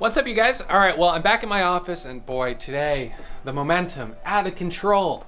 What's up, you guys? All right, well, I'm back in my office, and boy, today, the momentum, out of control.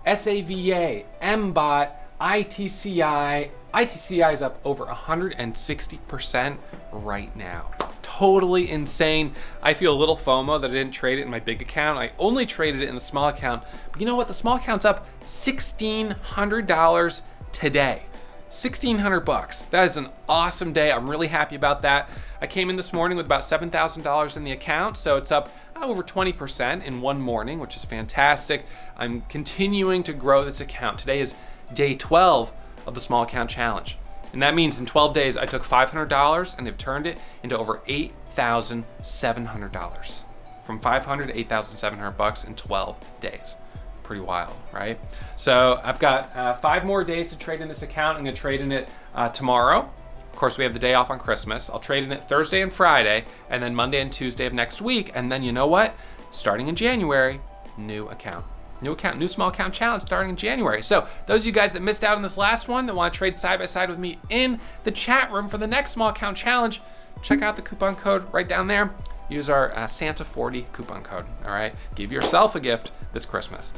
SAVA, MBOT, ITCI. ITCI is up over 160% right now. Totally insane. I feel a little FOMO that I didn't trade it in my big account. I only traded it in the small account. But you know what? The small account's up $1,600 today. $1,600. That is an awesome day. I'm really happy about that. I came in this morning with about $7,000 in the account, so it's up over 20% in one morning, which is fantastic. I'm continuing to grow this account. Today is day 12 of the small account challenge. And that means in 12 days, I took $500 and have turned it into over $8,700. From $500 to $8,700 in 12 days. Pretty wild, right? So I've got 5 more days to trade in this account. I'm gonna trade in it tomorrow. Of course, we have the day off on Christmas. I'll trade in it Thursday and Friday, and then Monday and Tuesday of next week. And then you know what? Starting in January, new account. New account, new small account challenge starting in January. So those of you guys that missed out on this last one that want to trade side by side with me in the chat room for the next small account challenge, check out the coupon code right down there. Use our Santa 40 coupon code, all right? Give yourself a gift this Christmas.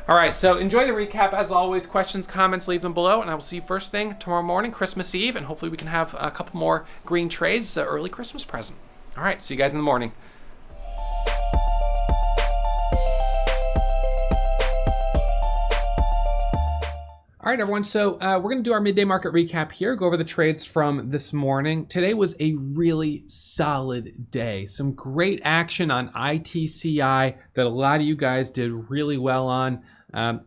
All right, so enjoy the recap. As always, questions, comments, leave them below, and I will see you first thing tomorrow morning, Christmas Eve, and hopefully we can have a couple more green trades, early Christmas present. All right, see you guys in the morning. All right, everyone, so we're gonna do our midday market recap here, go over the trades from this morning. Today was a really solid day. Some great action on ITCI that a lot of you guys did really well on.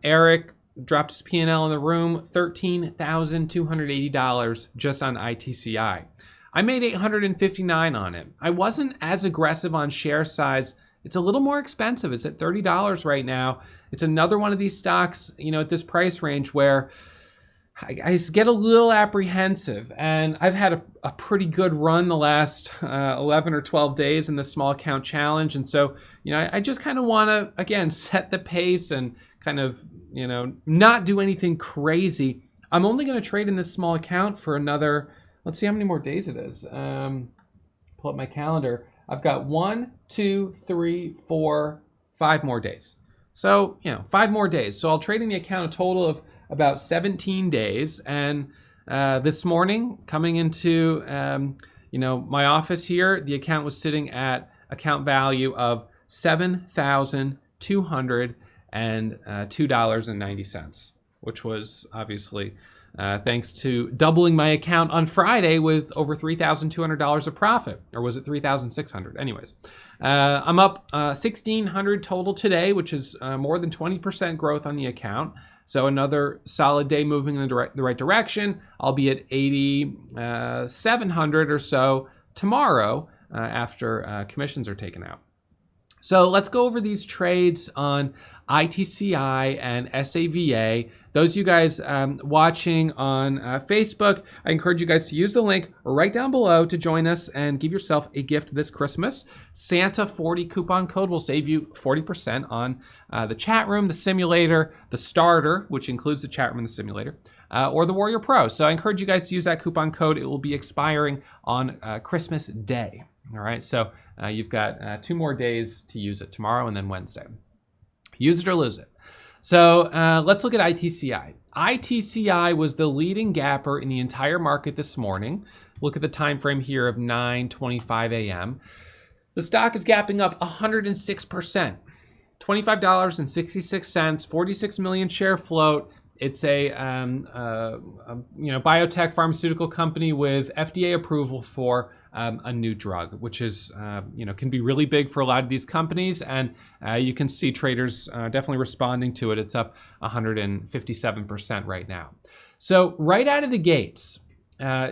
Eric dropped his P&L in the room, $13,280 just on ITCI. I made $859 on it. I wasn't as aggressive on share size. It's a little more expensive. It's at $30 right now. It's another one of these stocks, you know, at this price range where I get a little apprehensive. And I've had a pretty good run the last 11 or 12 days in the small account challenge. And so, you know, I just kind of want to, again, set the pace and kind of, you know, not do anything crazy. I'm only going to trade in this small account for another, let's see how many more days it is. Pull up my calendar. I've got 1, 2, 3, 4, 5 more days. So, you know, 5 more days. So I'll trade in the account a total of about 17 days. And this morning, coming into, you know, my office here, the account was sitting at account value of $7,202.90, which was obviously thanks to doubling my account on Friday with over $3,200 of profit, or was it $3,600? Anyways, I'm up $1,600 total today, which is more than 20% growth on the account. So another solid day moving in the right direction. I'll be at $8,700 or so tomorrow after commissions are taken out. So let's go over these trades on ITCI and SAVA. Those of you guys watching on Facebook, I encourage you guys to use the link right down below to join us and give yourself a gift this Christmas. Santa 40 coupon code will save you 40% on the chat room, the simulator, the starter, which includes the chat room and the simulator, or the Warrior Pro. So I encourage you guys to use that coupon code. It will be expiring on Christmas Day. All right, so you've got 2 more days to use it, tomorrow and then Wednesday. Use it or lose it. So let's look at ITCI. ITCI was the leading gapper in the entire market this morning. Look at the time frame here of 9:25 a.m. The stock is gapping up 106%, $25.66, 46 million share float. It's a you know, biotech pharmaceutical company with FDA approval for a new drug, which is you know, can be really big for a lot of these companies, and you can see traders definitely responding to it. It's up 157% right now. So right out of the gates,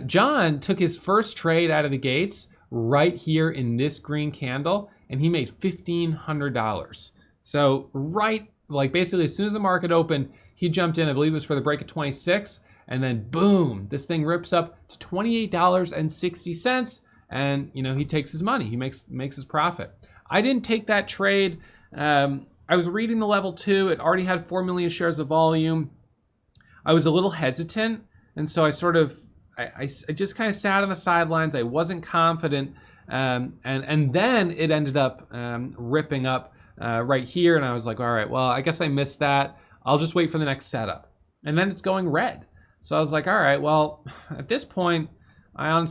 John took his first trade out of the gates right here in this green candle, and he made $1,500. So right, like basically as soon as the market opened, he jumped in. I believe it was for the break at 26, and then boom, this thing rips up to $28.60. And you know, he takes his money, he makes his profit. I didn't take that trade. I was reading the level 2, it already had 4 million shares of volume. I was a little hesitant, and so I just kind of sat on the sidelines. I wasn't confident And then it ended up ripping up right here. And I was like, all right, well, I guess I missed that. I'll just wait for the next setup. And then it's going red. So I was like, all right, well, at this point, I'm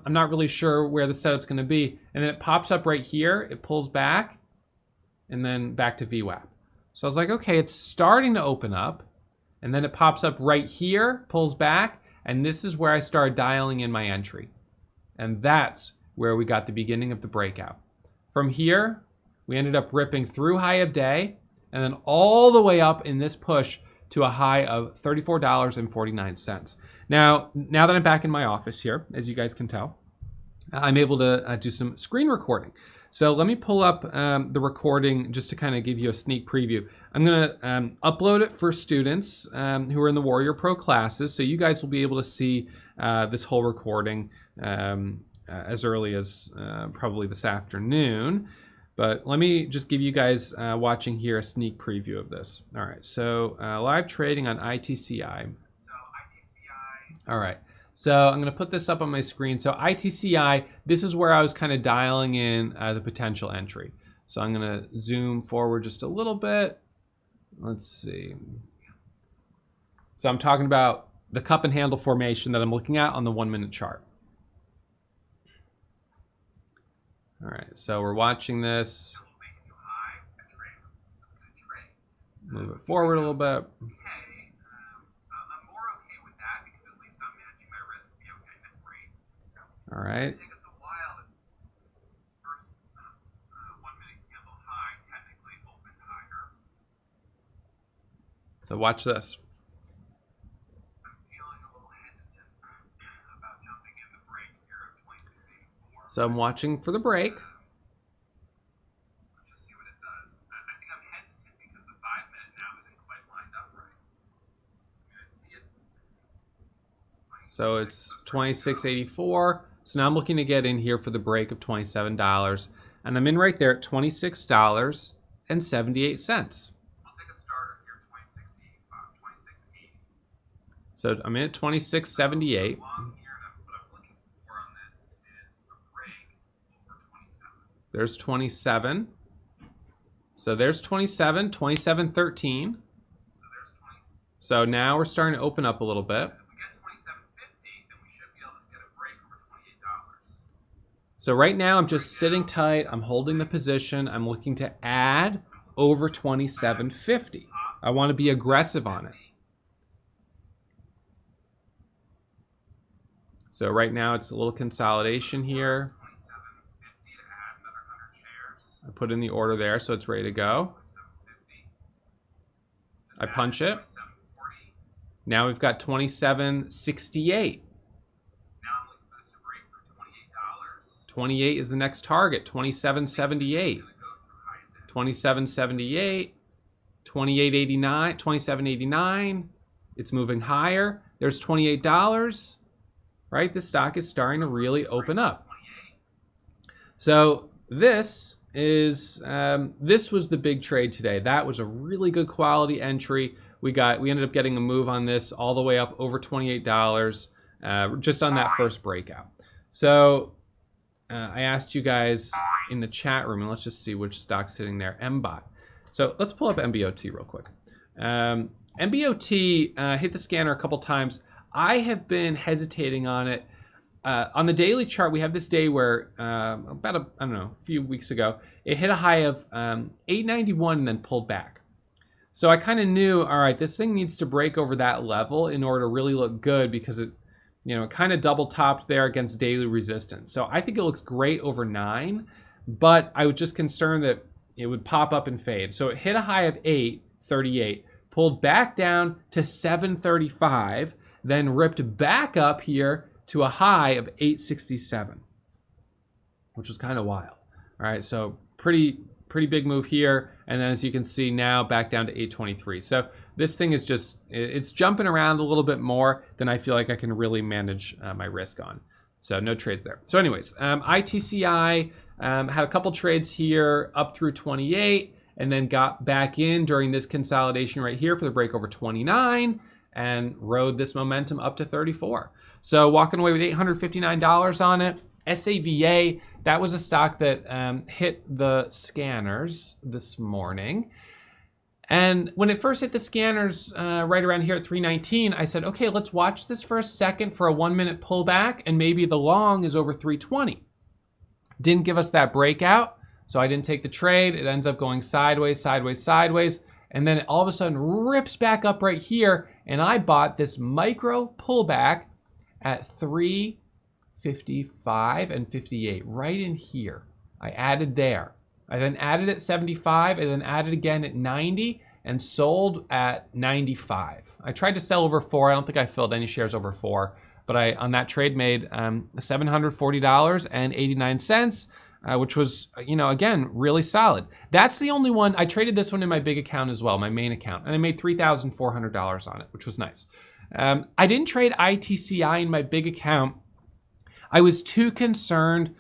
not really sure where the setup's gonna be. And then it pops up right here, it pulls back, and then back to VWAP. So I was like, okay, it's starting to open up. And then it pops up right here, pulls back, and this is where I started dialing in my entry. And that's where we got the beginning of the breakout. From here, we ended up ripping through high of day, and then all the way up in this push to a high of $34.49. Now that I'm back in my office here, as you guys can tell, I'm able to do some screen recording. So let me pull up the recording just to kind of give you a sneak preview. I'm gonna upload it for students who are in the Warrior Pro classes, so you guys will be able to see this whole recording as early as probably this afternoon. But let me just give you guys watching here a sneak preview of this. All right, so live trading on ITCI. All right, so I'm gonna put this up on my screen. So ITCI, this is where I was kind of dialing in the potential entry. So I'm gonna zoom forward just a little bit. Let's see. So I'm talking about the cup and handle formation that I'm looking at on the 1-minute chart. All right, so we're watching this. Move it forward a little bit. I'm more okay with that because at least I'm managing my risk to be okay at rate. All right. It takes us a while. The first 1-minute candle high technically opened higher. So watch this. I'm feeling a little hesitant about jumping in the break here at 26.84. So I'm watching for the break. Let's just see what it does. I think I'm hesitant because the 5-minute now isn't quite lined up right. I mean, I see it's So it's 26.84. So now I'm looking to get in here for the break of $27. And I'm in right there at $26.78. I'll take a starter here, 26.80. So I'm in at 26.78. Long here, and what I'm looking for on this is a break over 27. There's 27. So there's 27, 27.13. So there's 20. So now we're starting to open up a little bit. If we get 27.50, then we should be able to get a break over $28. So right now I'm just sitting tight. I'm holding the position. I'm looking to add over 27.50. I want to be aggressive on it. So right now it's a little consolidation here. 27.50 to add another 100 shares. I put in the order there, so it's ready to go. 27.50. I punch it. 27.40. Now we've got 27.68. Now I'm looking for this to break for $28. 28 is the next target. 27.78. Gonna go through high dip. 27.78. 28.89. 27.89. It's moving higher. There's $28. Right? This stock is starting to really open up. 28. So this is this was the big trade today. That was a really good quality entry. We ended up getting a move on this all the way up over $28 just on that first breakout. So I asked you guys in the chat room, and let's just see which stock's sitting there. MBOT. So let's pull up MBOT real quick. MBOT hit the scanner a couple times. I have been hesitating on it. On the daily chart, we have this day where about a few weeks ago, it hit a high of 891 and then pulled back. So I kind of knew, all right, this thing needs to break over that level in order to really look good because it, kind of double topped there against daily resistance. So I think it looks great over 9, but I was just concerned that it would pop up and fade. So it hit a high of 838, pulled back down to 735, then ripped back up here to a high of 867, which was kind of wild. All right, so pretty big move here. And then as you can see now back down to 823. So this thing is just, it's jumping around a little bit more than I feel like I can really manage my risk on. So no trades there. So anyways, ITCI had a couple trades here up through 28 and then got back in during this consolidation right here for the break over 29 and rode this momentum up to 34. So walking away with $859 on it. SAVA That was a stock that hit the scanners this morning. And when it first hit the scanners right around here at 319, I said, okay, let's watch this for a second for a 1 minute pullback, and maybe the long is over 320. Didn't give us that breakout, so I didn't take the trade. It ends up going sideways, sideways, sideways, and then it all of a sudden rips back up right here, and I bought this micro pullback at 355 and 58, right in here. I added there. I then added at 75, and then added again at 90, and sold at 95. I tried to sell over 4. I don't think I filled any shares over 4, but I, on that trade, made $740.89, which was, again, really solid. That's the only one. I traded this one in my big account as well, my main account, and I made $3,400 on it, which was nice. I didn't trade ITCI in my big account. I was too concerned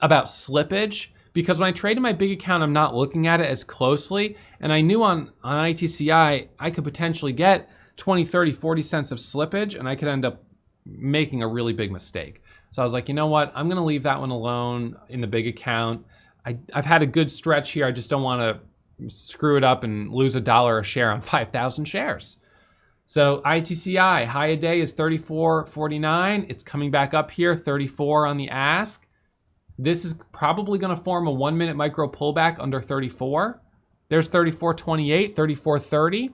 about slippage, because when I trade in my big account, I'm not looking at it as closely. And I knew on ITCI, I could potentially get 20, 30, 40 cents of slippage, and I could end up making a really big mistake. So I was like, you know what? I'm going to leave that one alone in the big account. I've had a good stretch here. I just don't want to screw it up and lose $1 a share on 5,000 shares. So ITCI, high a day is 34.49. It's coming back up here, 34 on the ask. This is probably going to form a 1 minute micro pullback under 34. There's 34.28, 34.30,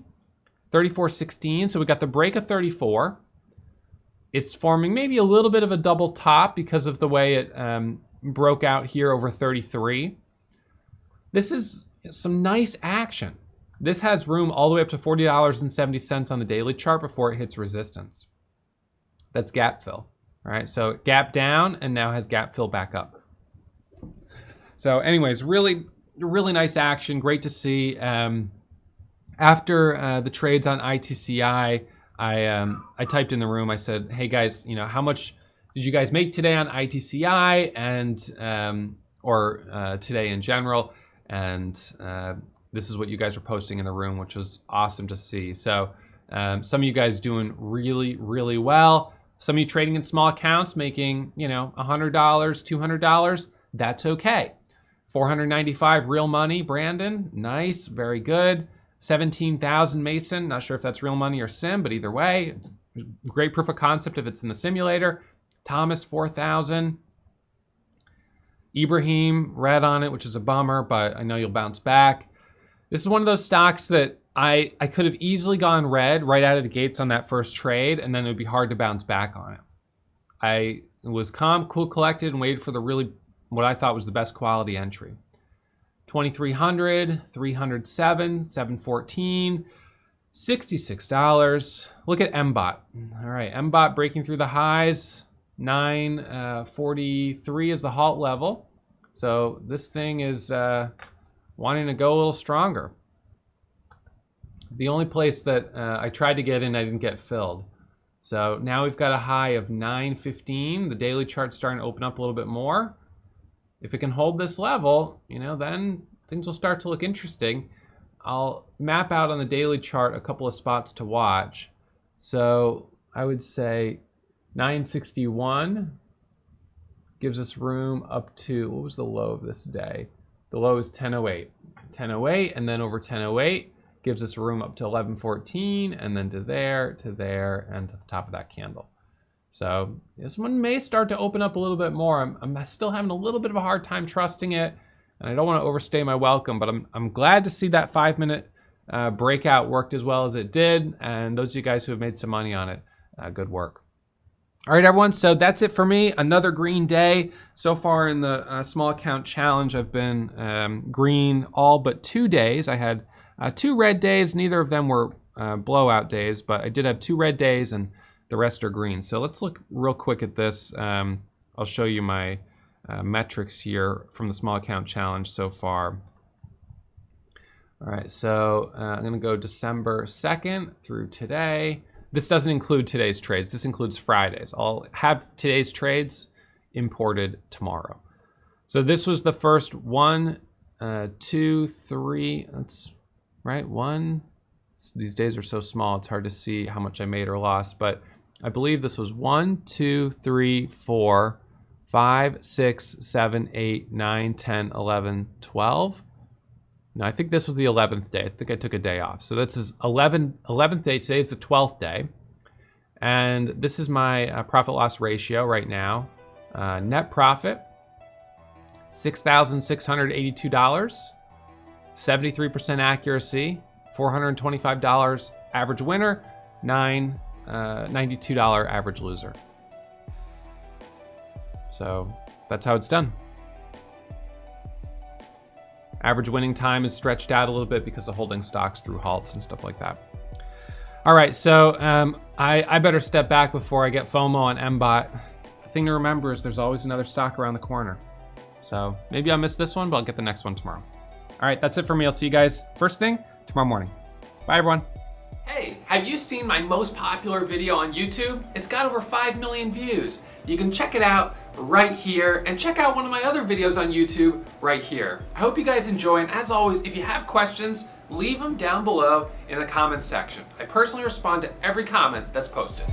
34.16. So we got the break of 34. It's forming maybe a little bit of a double top because of the way it broke out here over 33. This is some nice action. This has room all the way up to $40.70 on the daily chart before it hits resistance. That's gap fill. All right, so gap down and now has gap fill back up. So anyways, really nice action. Great to see. After the trades on ITCI, I typed in the room. I said, hey guys, how much did you guys make today on ITCI and or today in general? And this is what you guys were posting in the room, which was awesome to see. So some of you guys doing really, really well. Some of you trading in small accounts, making $100, $200. That's okay. 495 real money, Brandon. Nice, very good. 17,000 Mason. Not sure if that's real money or sim, but either way, it's great proof of concept if it's in the simulator. Thomas, 4,000. Ibrahim, red on it, which is a bummer, but I know you'll bounce back. This is one of those stocks that I could have easily gone red right out of the gates on that first trade, and then it would be hard to bounce back on it. I was calm, cool, collected, and waited for the really, what I thought was the best quality entry. 2,300, 307, 714, $66. Look at MBOT. All right, MBOT breaking through the highs. 943 is the halt level. So this thing is wanting to go a little stronger. The only place that I tried to get in, I didn't get filled. So now we've got a high of 915. The daily chart's starting to open up a little bit more. If it can hold this level, then things will start to look interesting. I'll map out on the daily chart a couple of spots to watch. So I would say 961 gives us room up to, what was the low of this day? The low is 1008. 1008, and then over 1008 gives us room up to 1114, and then to there, and to the top of that candle. So this one may start to open up a little bit more. I'm still having a little bit of a hard time trusting it, and I don't want to overstay my welcome, but I'm glad to see that 5 minute breakout worked as well as it did, and those of you guys who have made some money on it, good work. All right, everyone, so that's it for me. Another green day. So far in the small account challenge, I've been green all but 2 days. I had 2 red days. Neither of them were blowout days, but I did have 2 red days and the rest are green. So let's look real quick at this. I'll show you my metrics here from the small account challenge so far. All right, so I'm gonna go December 2nd through today. This doesn't include today's trades. This includes Fridays. I'll have today's trades imported tomorrow. So this was the first 1, 2, 3, that's right, 1. These days are so small, it's hard to see how much I made or lost, but I believe this was 1, 2, 3, 4, 5, 6, 7, 8, 9, 10, 11, 12. No, I think this was the 11th day. I think I took a day off. So this is 11th day. Today is the 12th day. And this is my profit loss ratio right now. Net profit, $6,682. 73% accuracy, $425 average winner, $92 average loser. So that's how it's done. Average winning time is stretched out a little bit because of holding stocks through halts and stuff like that. All right, so I better step back before I get FOMO on MBOT. The thing to remember is there's always another stock around the corner. So maybe I'll miss this one, but I'll get the next one tomorrow. All right, that's it for me. I'll see you guys first thing tomorrow morning. Bye, everyone. Hey, have you seen my most popular video on YouTube? It's got over 5 million views. You can check it out right here and check out one of my other videos on YouTube right here. I hope you guys enjoy, and as always, if you have questions, leave them down below in the comments section. I personally respond to every comment that's posted.